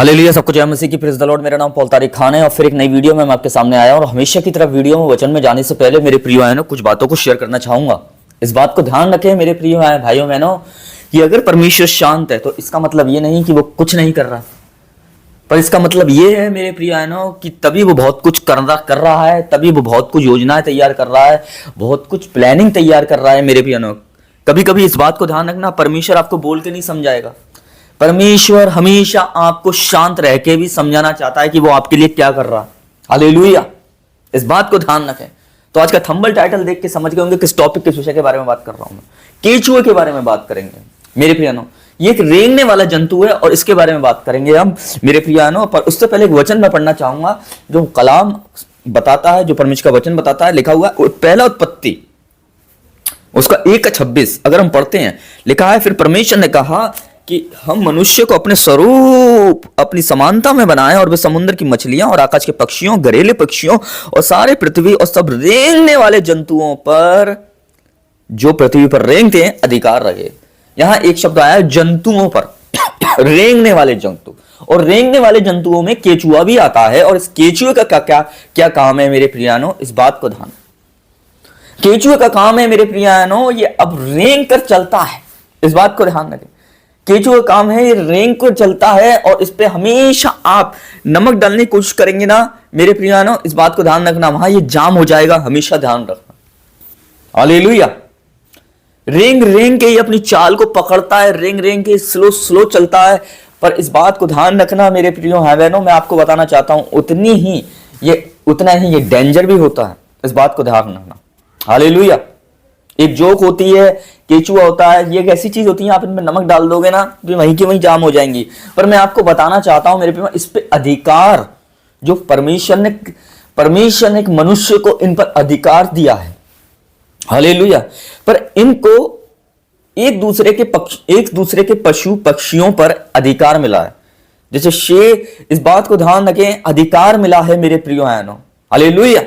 Hallelujah, सबको जय मसीह की, प्रेज़ द लॉर्ड। मेरा नाम पॉल तारिक खान है और फिर एक नई वीडियो में मैं आपके सामने आया हूं। और हमेशा की तरह वीडियो में वचन में जाने से पहले मेरे प्रिय बहनों कुछ बातों को शेयर करना चाहूंगा। इस बात को ध्यान रखें मेरे प्रिय भाइयों बहनों कि अगर परमेश्वर शांत है तो इसका मतलब ये नहीं कि वो कुछ नहीं कर रहा, पर इसका मतलब ये है मेरे प्रिय बहनों कि तभी वो बहुत कुछ कर रहा है, तभी वो बहुत कुछ योजनाएं तैयार कर रहा है, बहुत कुछ प्लानिंग तैयार कर रहा है मेरे प्रिय बहनों। कभी कभी इस बात को ध्यान रखना, परमेश्वर आपको बोल के नहीं समझाएगा। परमेश्वर हमेशा आपको शांत रह के भी समझाना चाहता है कि वो आपके लिए क्या कर रहा है। हालेलुया, इस बात को ध्यान रखें। तो आज का थंबनेल टाइटल देख के समझ गए होंगे किस टॉपिक, किस विषय के बारे में बात कर रहा हूं मैं। केचुए के बारे में बात करेंगे मेरे प्रियानो। ये एक रेंगने वाला जंतु है और इसके बारे में बात करेंगे हम मेरे प्रियानो। पर उससे पहले एक वचन मैं पढ़ना चाहूंगा जो कलाम बताता है, जो परमेश्वर का वचन बताता है। लिखा हुआ पहला उत्पत्ति उसका 1:26 अगर हम पढ़ते हैं, लिखा है, फिर परमेश्वर ने कहा कि हम मनुष्य को अपने स्वरूप अपनी समानता में बनाएं और वे समुद्र की मछलियां और आकाश के पक्षियों, घरेलू पक्षियों और सारे पृथ्वी और सब रेंगने वाले जंतुओं पर, जो पृथ्वी पर रेंगते हैं, अधिकार रहे। यहां एक शब्द आया है जंतुओं पर रेंगने वाले जंतु। और रेंगने वाले जंतुओं में केचुआ भी आता है। और इस केचुए का क्या काम है मेरे प्रियानो, इस बात को ध्यान। केचुए का काम है मेरे प्रियानो, ये अब रेंग कर चलता है। इस बात को ध्यान रखें, केचुए का काम है ये रेंग कर चलता है। और इस पे हमेशा आप नमक डालने की कोशिश करेंगे ना मेरे प्रियानो, इस बात को ध्यान रखना, वहां ये जाम हो जाएगा, हमेशा ध्यान रखना। हालेलुया। रेंग रेंग के ही अपनी चाल को पकड़ता है, रेंग रेंग के स्लो स्लो चलता है। पर इस बात को ध्यान रखना मेरे प्रियो भाई बहनों, मैं आपको बताना चाहता हूं उतना ही ये डेंजर भी होता है। इस बात को ध्यान रखना। हालेलुया। एक जोक होती है, केचुआ होता है, ये एक ऐसी चीज होती है, आप इनमें नमक डाल दोगे ना तो वहीं की वहीं जाम हो जाएंगी। पर मैं आपको बताना चाहता हूं मेरे प्रियो, इस पे अधिकार जो परमेश्वर ने एक मनुष्य को इन पर अधिकार दिया है। हालेलुया। पर इनको एक दूसरे के पशु पक्षियों पर अधिकार मिला है। जैसे शेर, इस बात को ध्यान रखें, अधिकार मिला है मेरे प्रियो बहनों। हालेलुया,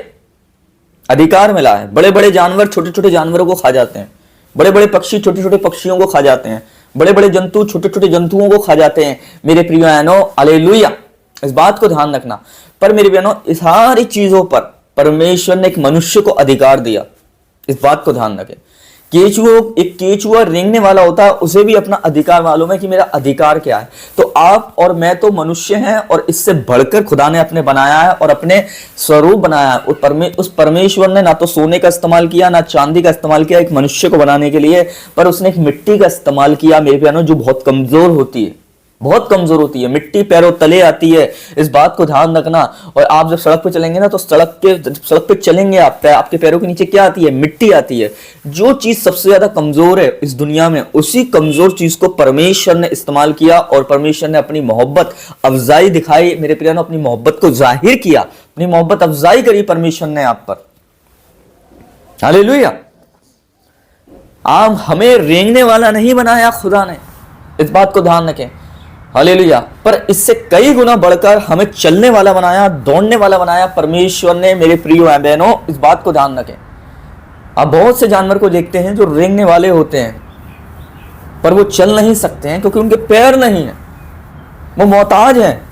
अधिकार मिला है। बड़े बड़े जानवर छोटे छोटे जानवरों को खा जाते हैं, बड़े बड़े पक्षी छोटे छोटे पक्षियों को खा जाते हैं, बड़े बड़े जंतु छोटे छोटे जंतुओं को खा जाते हैं मेरे प्रियो बहनों। हालेलुया, इस बात को ध्यान रखना। पर मेरे बहनों, इस सारी चीजों पर परमेश्वर ने एक मनुष्य को अधिकार दिया। इस बात को ध्यान रखें। एक केचुआ रेंगने वाला होता है, उसे भी अपना अधिकार मालूम है कि मेरा अधिकार क्या है। तो आप और मैं तो मनुष्य हैं और इससे बढ़कर खुदा ने अपने बनाया है और अपने स्वरूप बनाया है। उस परमेश्वर ने ना तो सोने का इस्तेमाल किया, ना चांदी का इस्तेमाल किया एक मनुष्य को बनाने के लिए, पर उसने एक मिट्टी का इस्तेमाल किया मेरे प्यारो, जो बहुत कमजोर होती है, बहुत कमजोर होती है। मिट्टी पैरों तले आती है, इस बात को ध्यान रखना। और आप जब सड़क पे चलेंगे ना तो सड़क पे चलेंगे आपके पैरों के नीचे क्या आती है? मिट्टी आती है। जो चीज सबसे ज्यादा कमजोर है इस दुनिया में, उसी कमजोर चीज को परमेश्वर ने इस्तेमाल किया और परमेश्वर ने अपनी मोहब्बत अफजाई दिखाई मेरे प्रियो, अपनी मोहब्बत को जाहिर किया, अपनी मोहब्बत अफजाई करी परमेश्वर ने आप पर। हालेलुया। आप हमें रेंगने वाला नहीं बनाया खुदा ने, इस बात को ध्यान रखें। हालेलुया। पर इससे कई गुना बढ़कर हमें चलने वाला बनाया, दौड़ने वाला बनाया परमेश्वर ने मेरे प्रियो बहनों। इस बात को ध्यान रखें। आप बहुत से जानवर को देखते हैं जो रेंगने वाले होते हैं, पर वो चल नहीं सकते हैं क्योंकि उनके पैर नहीं है। वो मोहताज हैं,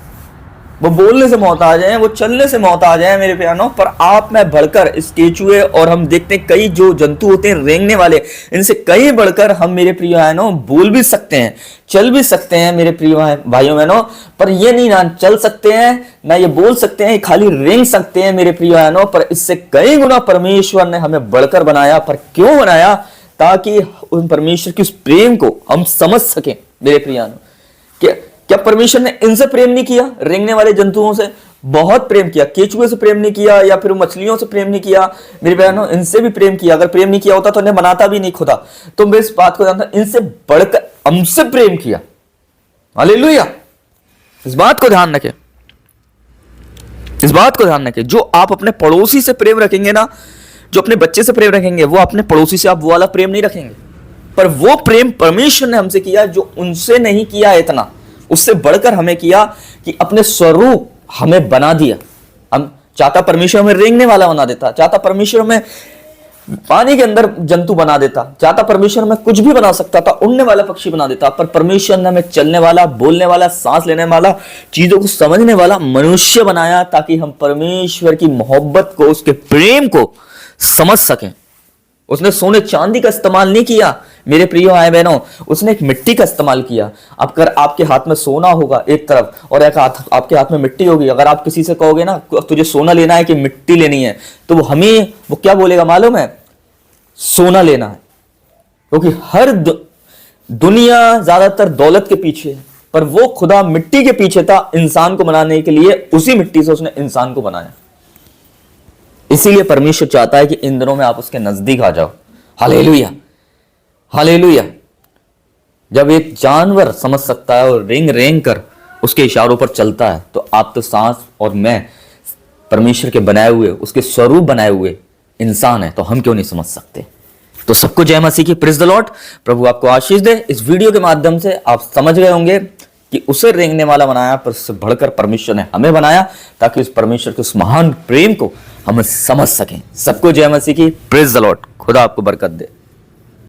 वो बोलने से मोहताज हैं, वो चलने से मोहताज हैं मेरे प्यारों। पर आप में बढ़कर इस केचुए और हम देखते हैं कई जो जंतु होते हैं रेंगने वाले, इनसे कई बढ़कर हम मेरे प्रिय बहनों बोल भी सकते हैं, चल भी सकते हैं मेरे प्रिय भाइयों बहनों। पर ये नहीं ना चल सकते हैं ना ये बोल सकते हैं, खाली रेंग सकते हैं मेरे प्रिय बहनों। पर इससे कई गुना परमेश्वर ने हमें बढ़कर बनाया। पर क्यों बनाया? ताकि उन परमेश्वर के उस प्रेम को हम समझ सकें मेरे प्रिय बहनों। क्या परमेश्वर ने इनसे प्रेम नहीं किया? रेंगने वाले जंतुओं से बहुत प्रेम किया। केचुए से प्रेम नहीं किया या फिर मछलियों से प्रेम नहीं किया मेरे बहनों, इनसे भी प्रेम किया। अगर प्रेम नहीं किया होता तो इन्हें बनाता भी नहीं खुदा। तो मैं इस बात को जानता, इनसे बढ़कर हमसे प्रेम किया। हालेलुया। इस बात को ध्यान रखें, इस बात को ध्यान रखें। जो आप अपने पड़ोसी से प्रेम रखेंगे ना, जो अपने बच्चे से प्रेम रखेंगे, वो अपने पड़ोसी से आप वो वाला प्रेम नहीं रखेंगे। पर वो प्रेम परमेश्वर ने हमसे किया जो उनसे नहीं किया इतना, उससे बढ़कर हमें किया कि अपने स्वरूप हमें बना दिया। हम चाहता परमेश्वर हमें रेंगने वाला बना देता, चाहता परमेश्वर हमें पानी के अंदर जंतु बना देता, चाहता परमेश्वर में कुछ भी बना सकता था, उड़ने वाला पक्षी बना देता, पर परमेश्वर ने हमें चलने वाला, बोलने वाला, सांस लेने वाला, चीजों को समझने वाला मनुष्य बनाया, ताकि हम परमेश्वर की मोहब्बत को, उसके प्रेम को समझ सकें। उसने सोने चांदी का इस्तेमाल नहीं किया मेरे प्रिय भाई बहनों, उसने एक मिट्टी का इस्तेमाल किया। अब अगर आपके हाथ में सोना होगा एक तरफ और एक हाथ आपके हाथ में मिट्टी होगी, अगर आप किसी से कहोगे ना तुझे सोना लेना है कि मिट्टी लेनी है, तो वो क्या बोलेगा मालूम है? सोना लेना है। क्योंकि हर दुनिया ज्यादातर दौलत के पीछे है, पर वो खुदा मिट्टी के पीछे था इंसान को बनाने के लिए, उसी मिट्टी से उसने इंसान को बनाया। इसीलिए परमेश्वर चाहता है कि इन दिनों में आप उसके नजदीक आ जाओ। Hallelujah, hallelujah. जब एक जानवर समझ सकता है और रेंग रेंग कर उसके इशारों पर चलता है, तो आप तो सांस और मैं परमेश्वर के बनाए हुए, उसके स्वरूप बनाए हुए इंसान है, तो हम क्यों नहीं समझ सकते? तो सबको जय मसीह की, प्रेज द लॉर्ड। प्रभु आपको आशीष दे। इस वीडियो के माध्यम से आप समझ गए होंगे कि उसे रेंगने वाला बनाया, पर उससे बढ़कर परमेश्वर ने हमें बनाया, ताकि उस परमेश्वर के उस महान प्रेम को हम समझ सकें। सबको जय मसीह की, प्रेज द लॉर्ड। खुदा आपको बरकत दे।